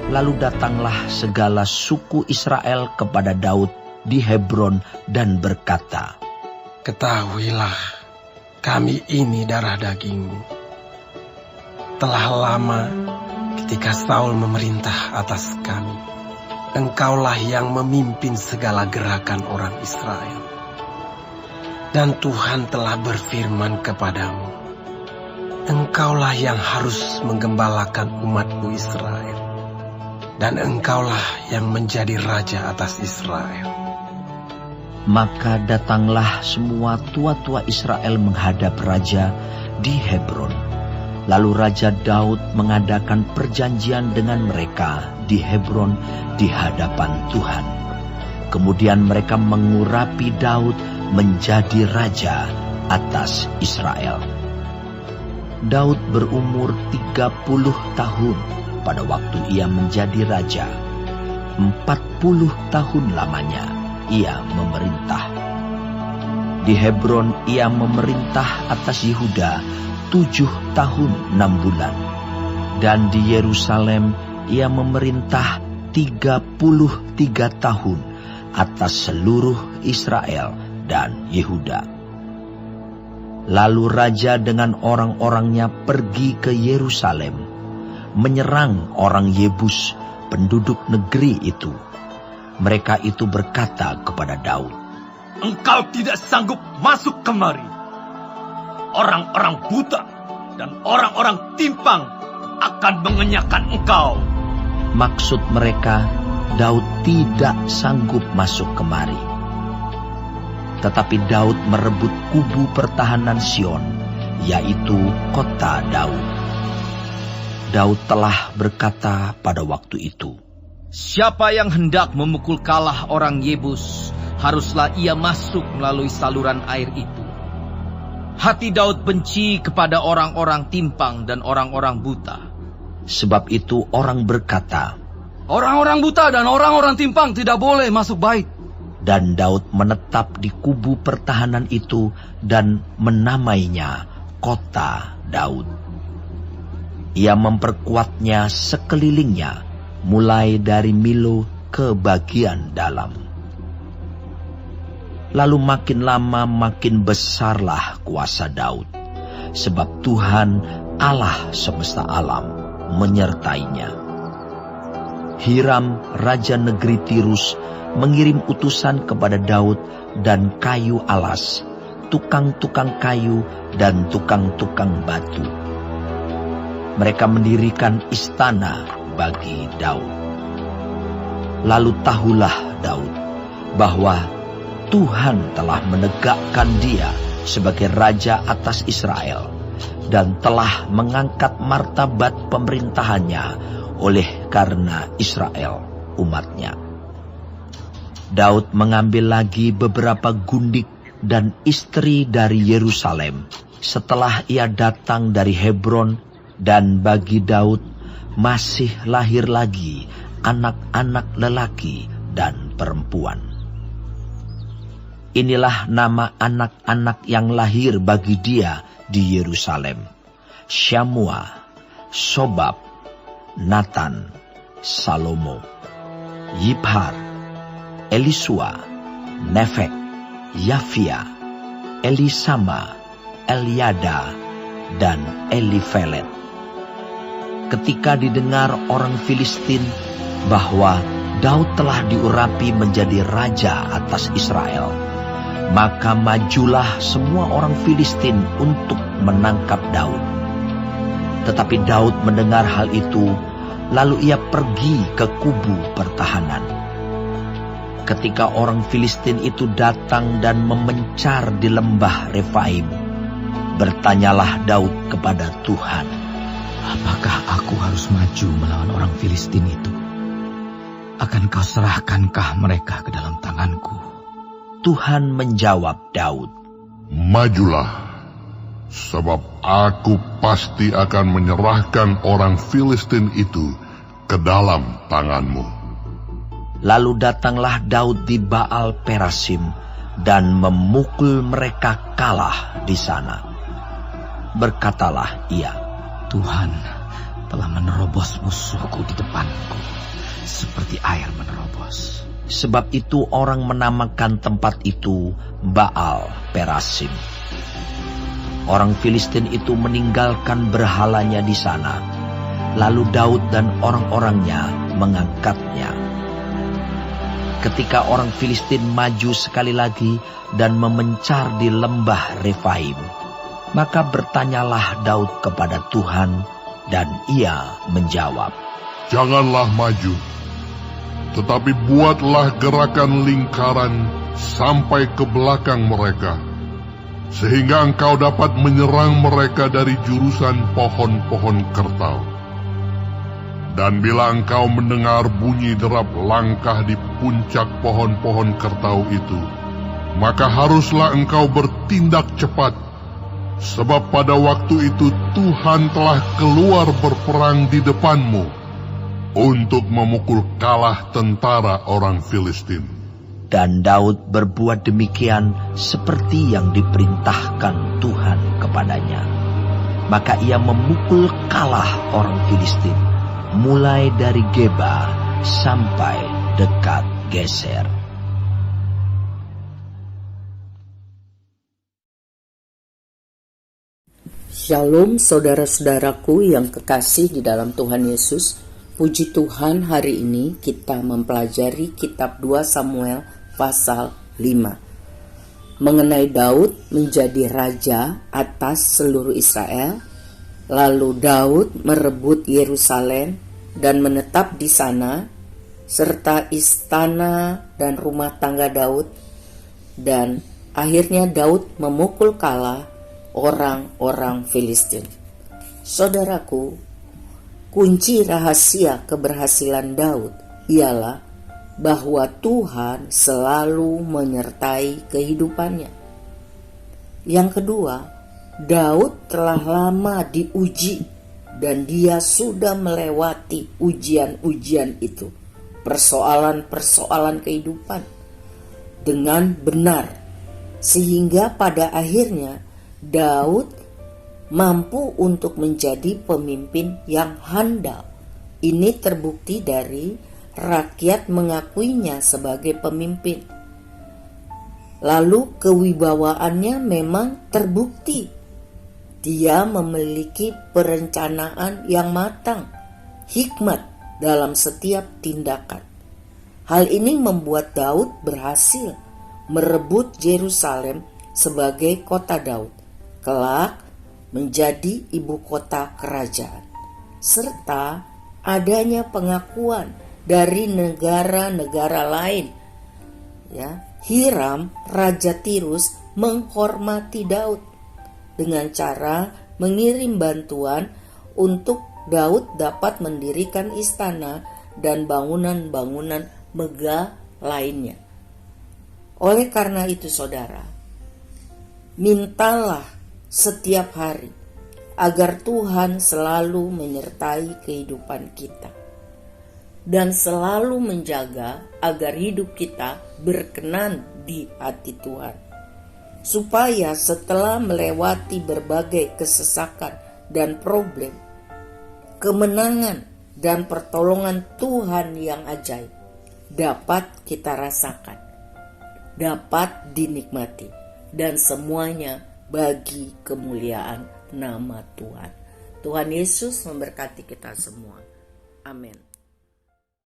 Lalu datanglah segala suku Israel kepada Daud di Hebron dan berkata, Ketahuilah, kami ini darah dagingmu. Telah lama ketika Saul memerintah atas kami, engkaulah yang memimpin segala gerakan orang Israel. Dan Tuhan telah berfirman kepadamu, engkaulah yang harus menggembalakan umatku Israel, dan engkaulah yang menjadi raja atas Israel. Maka datanglah semua tua-tua Israel menghadap raja di Hebron. Lalu Raja Daud mengadakan perjanjian dengan mereka di Hebron di hadapan Tuhan. Kemudian mereka mengurapi Daud menjadi raja atas Israel. Daud berumur 30 tahun pada waktu ia menjadi raja. 40 tahun lamanya ia memerintah. Di Hebron ia memerintah atas Yehuda 7 tahun 6 bulan. Dan di Yerusalem ia memerintah 33 tahun atas seluruh Israel dan Yehuda. Lalu raja dengan orang-orangnya pergi ke Yerusalem, menyerang orang Yebus, penduduk negeri itu. Mereka itu berkata kepada Daud, Engkau tidak sanggup masuk kemari. Orang-orang buta dan orang-orang timpang akan mengenyahkan engkau. Maksud mereka, Daud tidak sanggup masuk kemari. Tetapi Daud merebut kubu pertahanan Sion, yaitu kota Daud. Daud telah berkata pada waktu itu, Siapa yang hendak memukul kalah orang Yebus, haruslah ia masuk melalui saluran air itu. Hati Daud benci kepada orang-orang timpang dan orang-orang buta. Sebab itu orang berkata, Orang-orang buta dan orang-orang timpang tidak boleh masuk bait. Dan Daud menetap di kubu pertahanan itu dan menamainya kota Daud. Ia memperkuatnya sekelilingnya, mulai dari Milo ke bagian dalam. Lalu makin lama makin besarlah kuasa Daud, sebab Tuhan Allah semesta alam menyertainya. Hiram, raja negeri Tirus, mengirim utusan kepada Daud dan kayu alas, tukang-tukang kayu dan tukang-tukang batu. Mereka mendirikan istana bagi Daud. Lalu tahulah Daud bahwa Tuhan telah menegakkan dia sebagai raja atas Israel dan telah mengangkat martabat pemerintahannya oleh karena Israel umatnya. Daud mengambil lagi beberapa gundik dan istri dari Yerusalem setelah ia datang dari Hebron, dan bagi Daud masih lahir lagi anak-anak lelaki dan perempuan. Inilah nama anak-anak yang lahir bagi dia di Yerusalem: Syamua, Sobab, Natan, Salomo, Yibhar, Elisua, Nefek, Yafia, Elisama, Eliada, dan Elifelet. Ketika didengar orang Filistin bahwa Daud telah diurapi menjadi raja atas Israel, maka majulah semua orang Filistin untuk menangkap Daud. Tetapi Daud mendengar hal itu, lalu ia pergi ke kubu pertahanan. Ketika orang Filistin itu datang dan memencar di lembah Refaim, bertanyalah Daud kepada Tuhan, Apakah aku harus maju melawan orang Filistin itu? Akan kau serahkankah mereka ke dalam tanganku? Tuhan menjawab Daud, Majulah, sebab aku pasti akan menyerahkan orang Filistin itu ke dalam tanganmu. Lalu datanglah Daud di Baal Perasim dan memukul mereka kalah di sana. Berkatalah ia, Tuhan, telah menerobos musuhku di depanku, seperti air menerobos. Sebab itu orang menamakan tempat itu Baal Perasim. Orang Filistin itu meninggalkan berhalanya di sana. Lalu Daud dan orang-orangnya mengangkatnya. Ketika orang Filistin maju sekali lagi dan memencar di lembah Refaim, maka bertanyalah Daud kepada Tuhan, dan ia menjawab, Janganlah maju, tetapi buatlah gerakan lingkaran sampai ke belakang mereka, sehingga engkau dapat menyerang mereka dari jurusan pohon-pohon kertau. Dan bila engkau mendengar bunyi derap langkah di puncak pohon-pohon kertau itu, maka haruslah engkau bertindak cepat, sebab pada waktu itu Tuhan telah keluar berperang di depanmu untuk memukul kalah tentara orang Filistin. Dan Daud berbuat demikian seperti yang diperintahkan Tuhan kepadanya. Maka ia memukul kalah orang Filistin, mulai dari Geba sampai dekat Geser. Shalom saudara-saudaraku yang kekasih di dalam Tuhan Yesus. Puji Tuhan, hari ini kita mempelajari kitab 2 Samuel pasal 5. Mengenai Daud menjadi raja atas seluruh Israel. Lalu Daud merebut Yerusalem dan menetap di sana, serta istana dan rumah tangga Daud. Dan akhirnya Daud memukul kalah orang-orang Filistin. Saudaraku, kunci rahasia keberhasilan Daud ialah bahwa Tuhan selalu menyertai kehidupannya. Yang kedua, Daud telah lama diuji dan dia sudah melewati ujian-ujian itu, persoalan-persoalan kehidupan dengan benar, sehingga pada akhirnya Daud mampu untuk menjadi pemimpin yang handal. Ini terbukti dari rakyat mengakuinya sebagai pemimpin. Lalu kewibawaannya memang terbukti. Dia memiliki perencanaan yang matang, hikmat dalam setiap tindakan. Hal ini membuat Daud berhasil merebut Yerusalem sebagai kota Daud, kelak menjadi ibu kota kerajaan, serta adanya pengakuan dari negara-negara lain. Hiram, Raja Tirus, menghormati Daud dengan cara mengirim bantuan untuk Daud dapat mendirikan istana dan bangunan-bangunan megah lainnya. Oleh karena itu saudara, mintalah setiap hari agar Tuhan selalu menyertai kehidupan kita dan selalu menjaga agar hidup kita berkenan di hati Tuhan, supaya setelah melewati berbagai kesesakan dan problem, kemenangan dan pertolongan Tuhan yang ajaib dapat kita rasakan, dapat dinikmati, dan semuanya bagi kemuliaan nama Tuhan. Tuhan Yesus memberkati kita semua. Amin.